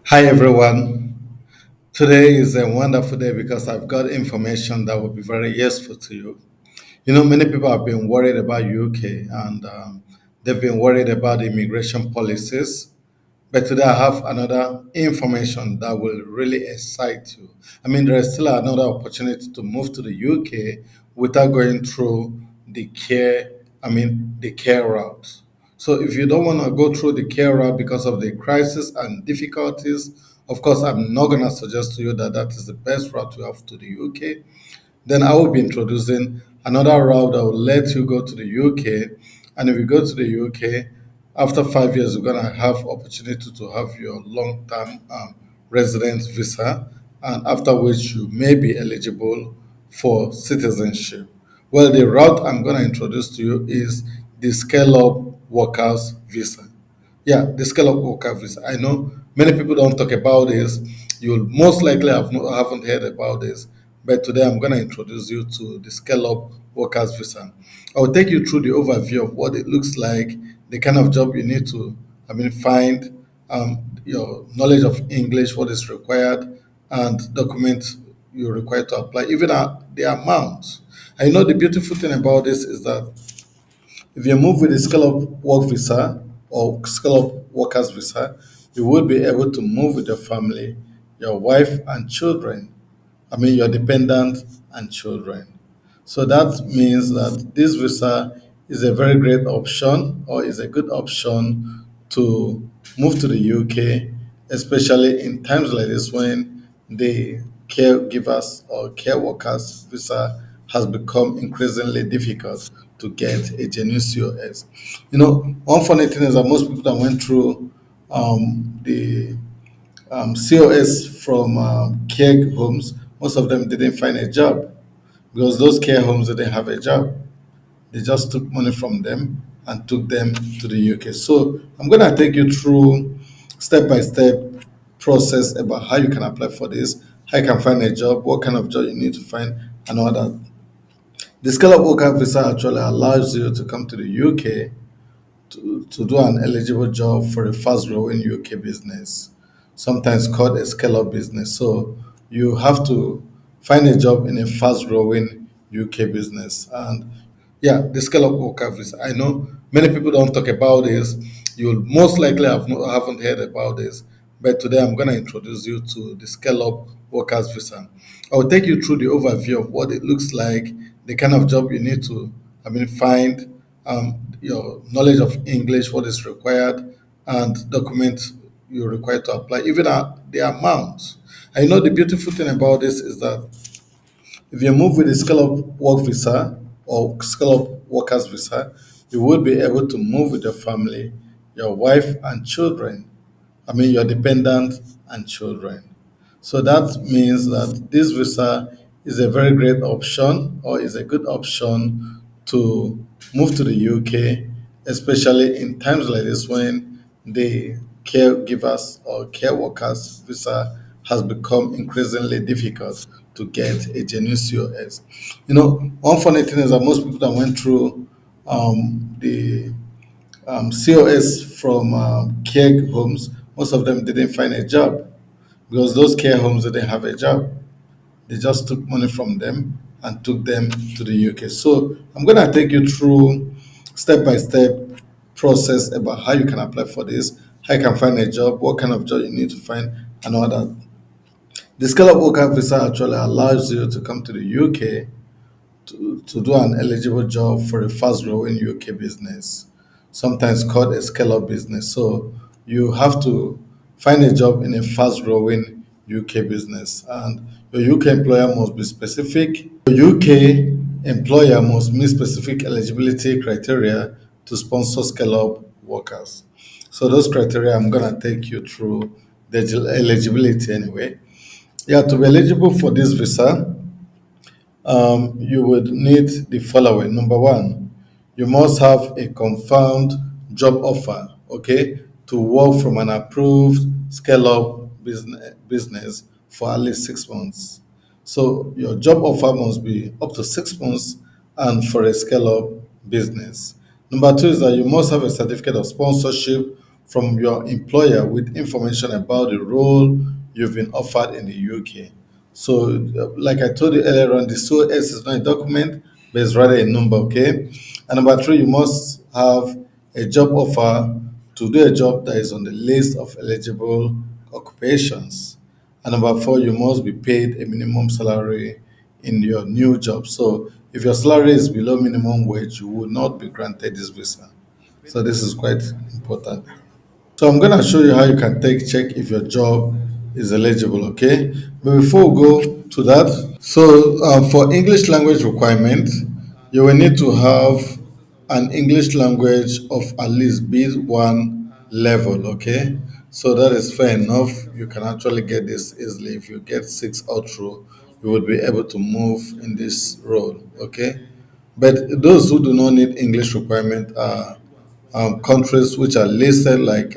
Hi everyone. Today is a wonderful day because I've got information that will be very useful to you. Many people have been worried about UK and they've been worried about immigration policies. But today I have another information that will really excite you. There is still another opportunity to move to the UK without going through the care route. So if you don't want to go through the care route because of the crisis and difficulties, of course, I'm not going to suggest to you that that is the best route to have to the UK. Then I will be introducing another route that will let you go to the UK. And if you go to the UK, after 5 years, you're going to have opportunity to have your long-term residence visa, and after which you may be eligible for citizenship. Well, the route I'm going to introduce to you is the scale-up workers visa. Yeah, the scale up worker visa. I know many people don't talk about this. You'll most likely haven't heard about this, but today I'm going to introduce you to the scale up workers visa. I will take you through the overview of what it looks like, the kind of job you need to, find, your knowledge of English, what is required, and documents you're required to apply, even the amount. I know the beautiful thing about this is that if you move with a scale-up work visa or scale-up workers visa, you will be able to move with your family, your wife and children. Your dependent and children. So that means that this visa is a very great option or is a good option to move to the UK, especially in times like this when the caregivers or care workers visa has become increasingly difficult to get a genuine COS. One funny thing is that most people that went through the COS from care homes, most of them didn't find a job because those care homes didn't have a job. They just took money from them and took them to the UK. So I'm going to take you through step by step process about how you can apply for this, how you can find a job, what kind of job you need to find, and all that. The Scale-up Worker Visa actually allows you to come to the UK to do an eligible job for a fast growing UK business, sometimes called a scale up business. So you have to find a job in a fast growing UK business. And yeah, the scale up worker visa. I know many people don't talk about this. You'll most likely haven't heard about this. But today I'm going to introduce you to the scale up workers visa. I will take you through the overview of what it looks like, the kind of job you need to, find, your knowledge of English, what is required, and documents you're required to apply, even the amount. I know the beautiful thing about this is that if you move with a scale-up work visa or scale-up workers visa, you will be able to move with your family, your wife and children. Your dependent and children. So that means that this visa is a very great option or is a good option to move to the UK, especially in times like this when the caregivers or care workers visa has become increasingly difficult to get a genuine COS. One funny thing is that most people that went through the COS from care homes, most of them didn't find a job because those care homes didn't have a job. They just took money from them and took them to the UK. So I'm going to take you through step by step process about how you can apply for this, how you can find a job, what kind of job you need to find, and all that. The Scale-up Worker Visa actually allows you to come to the UK to do an eligible job for a fast growing UK business, sometimes called a scale up business. So you have to find a job in a fast growing UK business, and your UK employer must be specific. Your UK employer must meet specific eligibility criteria to sponsor scale up workers. So those criteria I'm gonna take you through the eligibility anyway. Yeah, to be eligible for this visa, you would need the following. Number one, you must have a confirmed job offer, okay, to work from an approved scale up business for at least 6 months. So your job offer must be up to 6 months and for a scale up business. Number two is that you must have a certificate of sponsorship from your employer with information about the role you've been offered in the UK. So, like I told you earlier on, the SOS is not a document, but it's rather a number, okay? And number three, you must have a job offer to do a job that is on the list of eligible occupations. And number four, you must be paid a minimum salary in your new job. So, if your salary is below minimum wage, you will not be granted this visa. So, this is quite important. So I'm gonna show you how you can take check if your job is eligible, okay? But before we go to that, so for English language requirement, you will need to have an English language of at least B1 level, okay? So that is fair enough. You can actually get this easily. If you get six out through, you would be able to move in this role, okay? But those who do not need English requirement are countries which are listed like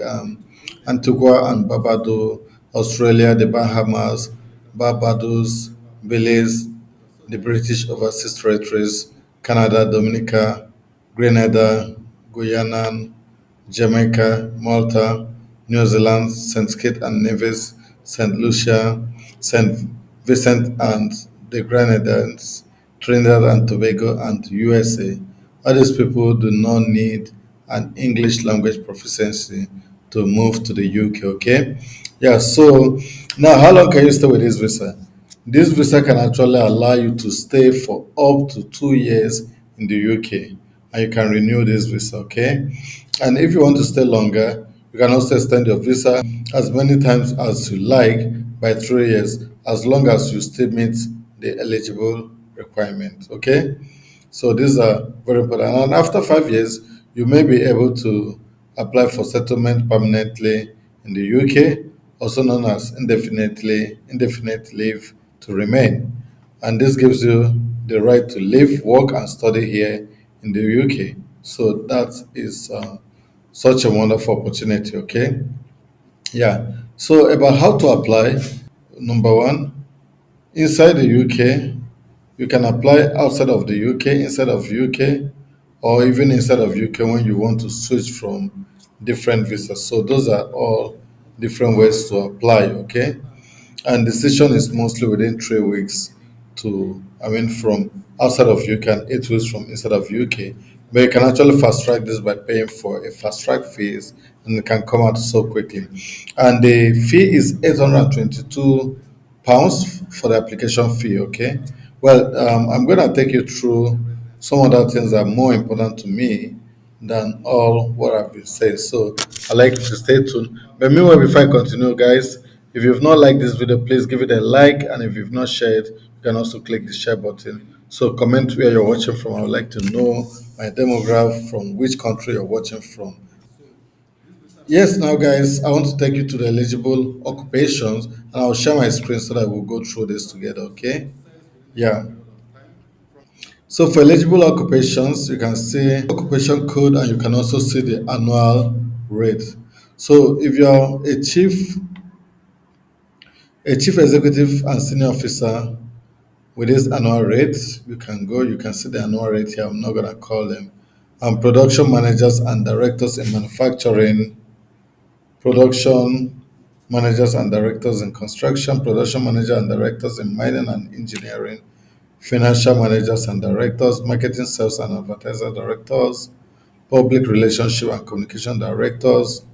Antigua and Barbados, Australia, the Bahamas, Barbados, Belize, the British Overseas Territories, Canada, Dominica, Grenada, Guyana, Jamaica, Malta, New Zealand, St. Kitts and Nevis, St. Lucia, St. Vincent and the Grenadines, Trinidad and Tobago, and USA. All these people do not need an English language proficiency to move to the UK, okay? Yeah, so now how long can you stay with this visa? This visa can actually allow you to stay for up to 2 years in the UK, and you can renew this visa, okay? And if you want to stay longer, you can also extend your visa as many times as you like by 3 years, as long as you still meet the eligible requirement, okay? So these are very important. And after 5 years, you may be able to apply for settlement permanently in the UK, also known as indefinite leave to remain. And this gives you the right to live, work, and study here in the UK. So that is such a wonderful opportunity. Okay, yeah. So about how to apply, number one, inside the UK, you can apply outside of the UK, inside of UK, or even inside of UK when you want to switch from different visas. So those are all different ways to apply, okay? And decision is mostly within 3 weeks from outside of UK and 8 weeks from inside of UK. But you can actually fast track this by paying for a fast track fees and it can come out so quickly. And the fee is £822 for the application fee, okay? Well, I'm going to take you through some other things that are more important to me than all what I've been saying. So I like you to stay tuned. But meanwhile, before I continue, guys, if you've not liked this video, please give it a like. And if you've not shared, you can also click the share button. So comment where you're watching from. I would like to know my demographic from which country you're watching from. Yes, now guys, I want to take you to the eligible occupations and I'll share my screen so that we'll go through this together, okay? Yeah. So for eligible occupations, you can see occupation code and you can also see the annual rate. So if you're a chief executive and senior officer with this annual rate, you can go, you can see the annual rate here. I'm not gonna call them. Production managers and directors in manufacturing, production managers and directors in construction, production manager and directors in mining and engineering, financial managers and directors, marketing, sales and advertiser directors, public relationship and communication directors,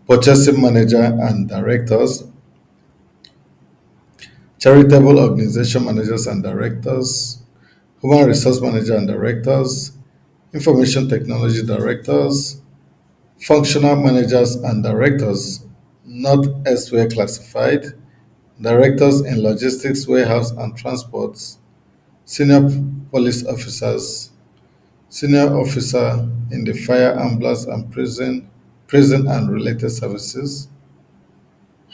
purchasing manager and directors, charitable organization managers and directors, human resource manager and directors, information technology directors, functional managers and directors, not elsewhere classified, directors in logistics, warehouse and transports, senior police officers, senior officer in the fire, ambulance and prison and related services,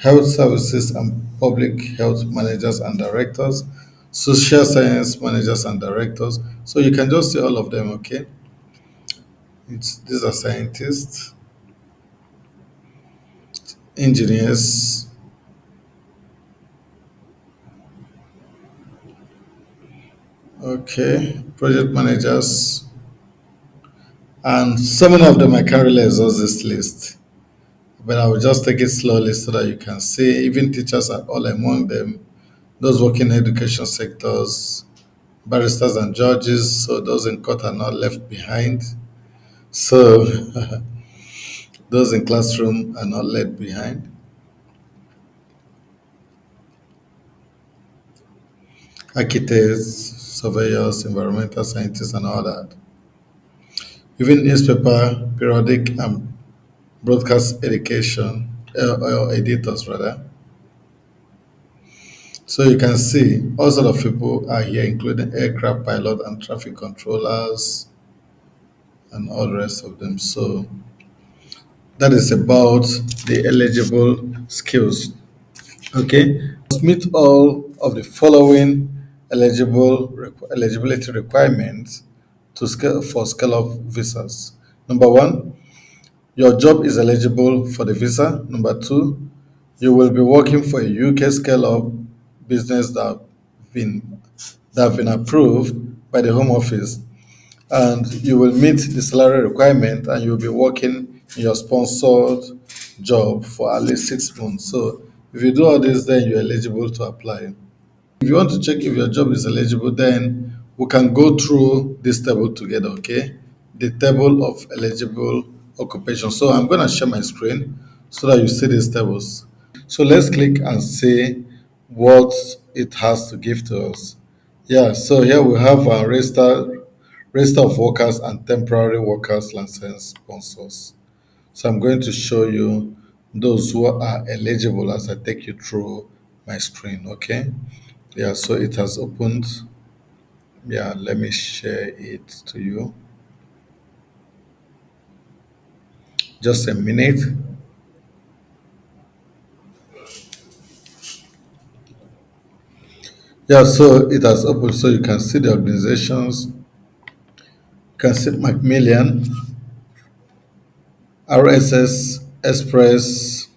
health services and public health managers and directors, social science managers and directors. So you can just see all of them, okay? These are scientists, engineers, okay, project managers, and so many of them I can't really exhaust this list. but I will just take it slowly so that you can see. Even teachers are all among them. Those working in education sectors, barristers and judges, so those in court are not left behind. So those in classroom are not left behind. Architects, surveyors, environmental scientists, and all that. Even newspaper, periodic, and broadcast education, or editors rather. So you can see all sort of people are here, including aircraft pilot and traffic controllers and all the rest of them. So that is about the eligible skills. Okay, must meet all of the following eligibility requirements to scale for scale up visas. Number one, your job is eligible for the visa. Number two, you will be working for a UK scale up business been that have been approved by the Home Office, and you will meet the salary requirement, and you'll be working in your sponsored job for at least 6 months. So if you do all this, then you're eligible to apply. If you want to check if your job is eligible, then we can go through this table together, okay? The table of eligible occupation. So I'm going to share my screen so that you see these tables. So let's click and see what it has to give to us. Yeah, so here we have a register of workers and temporary workers license sponsors. So I'm going to show you those who are eligible as I take you through my screen, okay? Yeah, so it has opened. Yeah, let me share it to you. Just a minute. Yeah, so it has opened so you can see the organizations. You can see Macmillan, RSS Express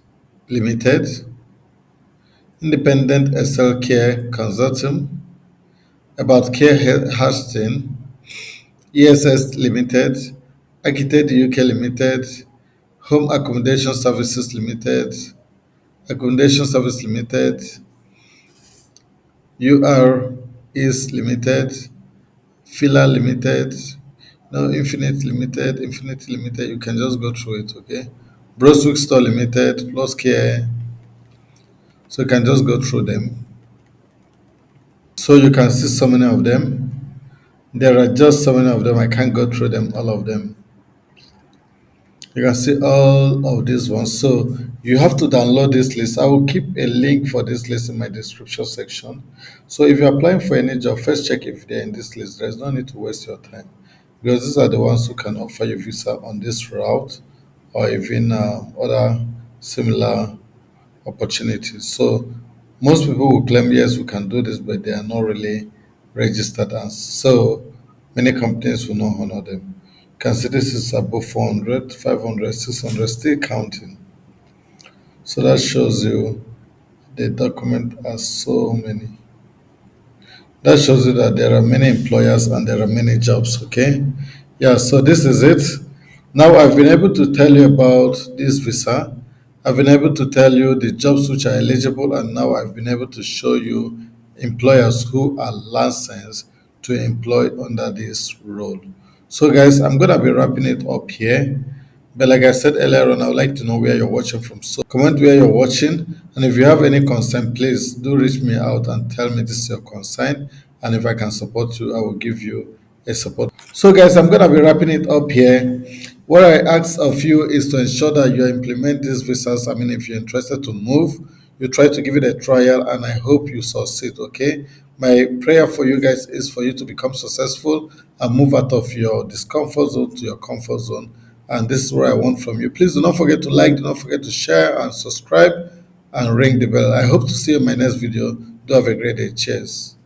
Limited, Independent SL Care Consortium, About Care Hosting, ESS Limited, Architect UK Limited, Home Accommodation Services Limited, Accommodation Service Limited, UR is Limited, Fila Limited, no Infinite Limited. You can just go through it, okay? Brunswick Store Limited, Plus Care. So you can just go through them. So you can see so many of them. There are just so many of them. I can't go through them, all of them. You can see all of these ones. So you have to download this list. I will keep a link for this list in my description section. So if you're applying for any job, first check if they're in this list. There's no need to waste your time because these are the ones who can offer you visa on this route or even other similar opportunities. So most people will claim yes, we can do this, but they are not really registered, and so many companies will not honor them. You can see this is above 400, 500, 600, still counting. So that shows you the document has so many. That shows you that there are many employers and there are many jobs, okay? Yeah, so this is it. Now I've been able to tell you about this visa. I've been able to tell you the jobs which are eligible, and now I've been able to show you employers who are licensed to employ under this role. So guys, I'm gonna be wrapping it up here. But like I said earlier on, I would like to know where you're watching from. So comment where you're watching. And if you have any concern, please do reach me out and tell me this is your concern. And if I can support you, I will give you a support. So guys, I'm going to be wrapping it up here. What I ask of you is to ensure that you implement these visas. I mean, if you're interested to move, you try to give it a trial, and I hope you succeed, okay? My prayer for you guys is for you to become successful and move out of your discomfort zone to your comfort zone. And this is what I want from you. Please do not forget to like, do not forget to share and subscribe and ring the bell. I hope to see you in my next video. Do have a great day. Cheers.